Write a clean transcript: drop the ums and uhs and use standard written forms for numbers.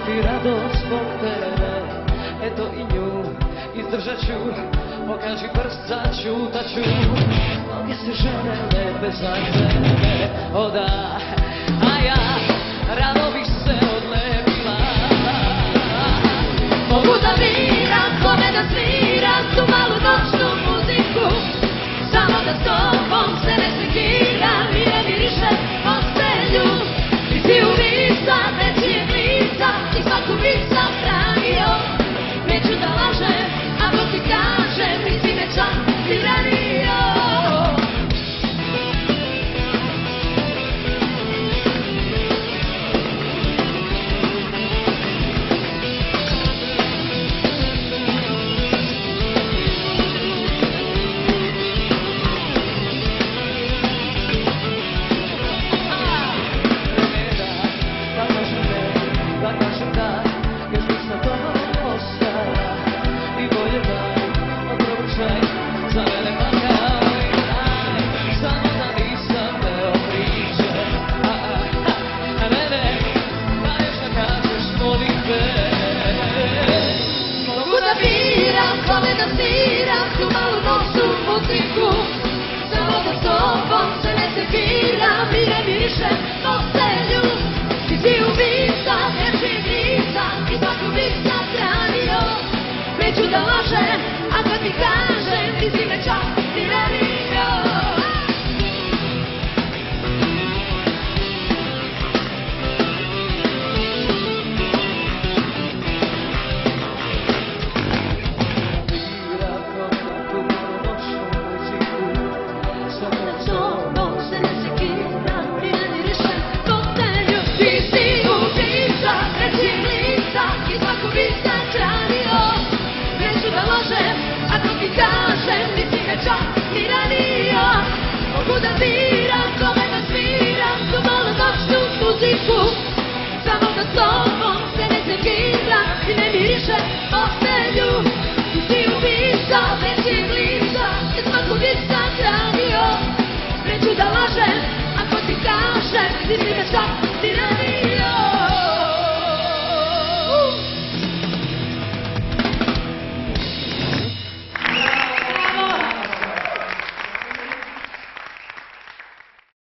i radost zbog tebe. Eto i nju izdržat ću, pokaži prst, začutat ću. Mnoge se žene lepe za tebe, o da, a ja rado bih se odlepila. Mogu da biram kome da sviram tu malu noćnu muziku, samo da s tobom se ne sekiram i ne mirišem postelju. Ti si u visa, nečijeg lica i svaku bih sam hranio. Neću da lažem, ako ti kažem, ti si me čak i ranio. Neću da lažem, a kad ti kažem, ti si me čak i ranio. Kažem, ti si me čak i ranio. Mogu da biram kome da sviram tu malu noćnu muziku, samo da s tobom se ne sekiram i ne mirišem postelju. Ti si ubica, nečijeg lica i svaku bih sam hranio. Neću da lažem, ako ti kažem, ti si me čak i ranio.